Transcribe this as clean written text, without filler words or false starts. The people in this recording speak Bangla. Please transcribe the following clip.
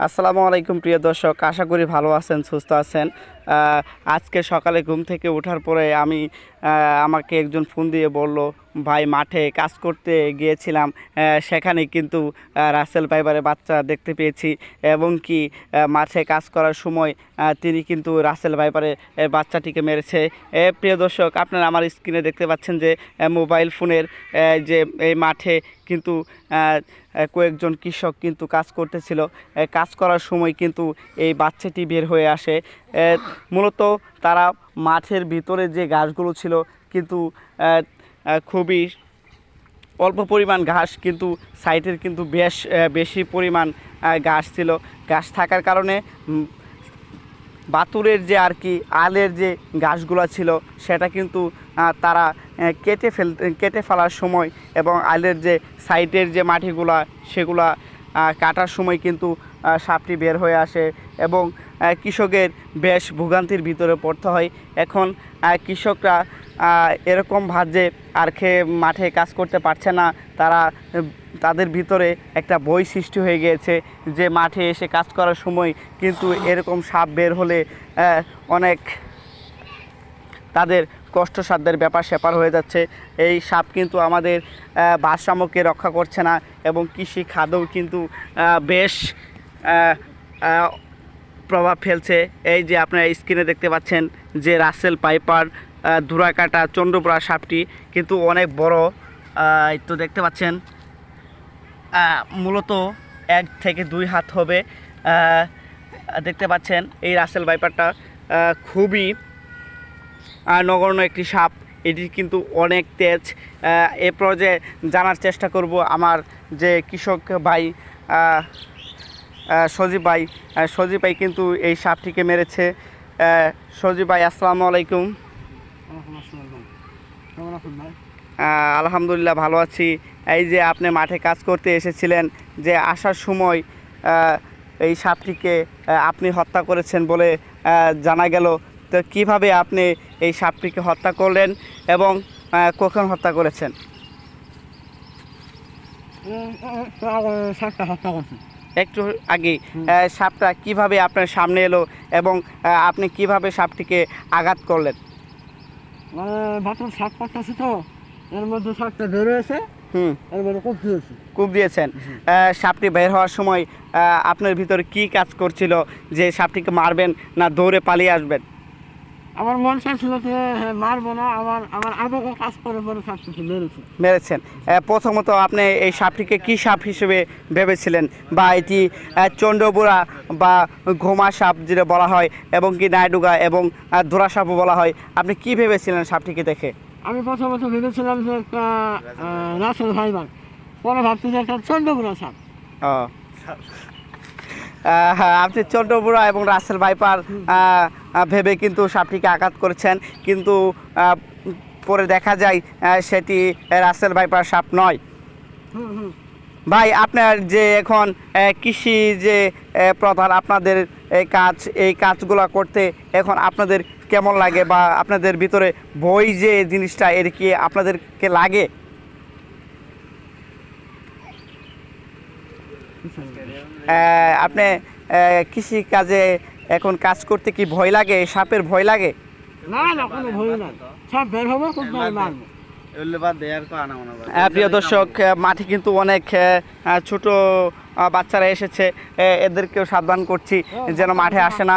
আসসালামু আলাইকুম প্রিয় দর্শক, আশা করি ভালো আছেন, সুস্থ আছেন। আজকে সকালে ঘুম থেকে ওঠার পরে আমাকে একজন ফোন দিয়ে বলল, ভাই মাঠে কাজ করতে গিয়েছিলাম, সেখানে কিন্তু রাসেল ভাইপারের বাচ্চা দেখতে পেয়েছি এবং কি মাঠে কাজ করার সময় তিনি কিন্তু রাসেল ভাইপারের বাচ্চাটিকে মেরেছে। প্রিয় দর্শক, আপনারা আমার স্ক্রিনে দেখতে পাচ্ছেন যে মোবাইল ফোনের যে এই মাঠে কিন্তু কয়েকজন কৃষক কিন্তু কাজ করতেছিল। কাজ করার সময় কিন্তু এই বাচ্চাটি বের হয়ে আসে। মূলত তারা মাঠের ভিতরে যে ঘাসগুলো ছিল কিন্তু খুবই অল্প পরিমাণ ঘাস, কিন্তু সাইটের কিন্তু বেশি পরিমাণ ঘাস ছিল। ঘাস থাকার কারণে বাতুরের যে আর কি আলের যে ঘাসগুলো ছিল সেটা কিন্তু তারা কেটে ফেলার সময় এবং আলের যে সাইডের যে মাটিগুলা সেগুলা কাটার সময় কিন্তু সাপটি বের হয়ে আসে এবং কৃষকের বেশ ভোগান্তির ভিতরে পড়তে হয়। এখন কৃষকরা এরকম ভাবে আর মাঠে কাজ করতে পারছে না। তাদের ভিতরে একটা ভয় সৃষ্টি হয়ে গিয়েছে যে মাঠে এসে কাজ করার সময় কিন্তু এরকম সাপ বের হলে অনেক তাদের কষ্টসাধ্যের ব্যাপার স্যাপার হয়ে যাচ্ছে। এই সাপ কিন্তু আমাদের ভারসাম্যকে রক্ষা করছে না এবং কৃষি খাতেও কিন্তু বেশ প্রভাব ফেলছে। এই যে আপনারা স্ক্রিনে দেখতে পাচ্ছেন যে রাসেল ভাইপার ধুরাকাটা চন্দ্রপুরা সাপটি কিন্তু অনেক বড়। তো দেখতে পাচ্ছেন মূলত 1 থেকে 2 হাত হবে। দেখতে পাচ্ছেন এই রাসেল ভাইপারটা খুবই নগণ্য একটি সাপ। এটি কিন্তু অনেক তেজ। এ পর্যায়ে জানার চেষ্টা করব আমার যে কৃষক ভাই সজীব ভাই কিন্তু এই সাপটিকে মেরেছে। সজীব ভাই, আসসালামু আলাইকুম। আলহামদুলিল্লাহ ভালো আছি। এই যে আপনি মাঠে কাজ করতে এসেছিলেন, যে আসার সময় এই সাপটিকে আপনি হত্যা করেছেন বলে জানা গেল। তো কীভাবে আপনি এই সাপটিকে হত্যা করলেন এবং কখন হত্যা করেছেন? একটু আগে সাপটা কিভাবে আপনার সামনে এলো এবং আপনি কিভাবে সাপটিকে আঘাত করলেন? সাপ পাচ্ছি তো, এর মধ্যে সাপটা বের হয়েছে। কূপ দিয়েছেন। সাপটি বের হওয়ার সময় আপনার ভিতরে কি কাজ করছিল, যে সাপটিকে মারবেন না দৌড়ে পালিয়ে আসবেন? আমার মন চাইছিল যে মারবো না, আমার আবেগে কাজ করে পরে সাপটিকে মেরেছেন। প্রথমত আপনি এই সাপটিকে কি সাপ হিসেবে ভেবেছিলেন, বা এটি চন্দ্রপুরা বা ঘুমা সাপ যেটা বলা হয় এবং কি নাইডুগা এবং ধরা সাপও বলা হয়, আপনি কি ভেবেছিলেন সাপটিকে দেখে? আমি প্রথমত ভেবেছিলাম যে একটা রাসেল ভাইপার, পরে ভাবছি যে একটা চন্দ্রপুরা সাপ। আপনি চন্দ্রপুরা এবং রাসেল ভাইপার ভেবে কিন্তু সাপটিকে আঘাত করেছেন, কিন্তু পরে দেখা যায় সেটি রাসেল ভাইপার সাপ নয়। ভাই, আপনার যে এখন কৃষি যে প্রধান, আপনাদের এই কাজগুলো করতে এখন আপনাদের কেমন লাগে, বা আপনাদের ভিতরে ভয় যে জিনিসটা এর কি আপনাদেরকে লাগে? আপনি কৃষি কাজে এখন কাজ করতে কি ভয় লাগে? সাপের ভয় লাগে? না না, কোনো ভয় নাই, সাপ বের হবে, খুব ভয় মারবো। প্রিয় দর্শক, মাঠে কিন্তু অনেক ছোট বাচ্চারা এসেছে, এদেরকেও সাবধান করছি যেন মাঠে আসে না।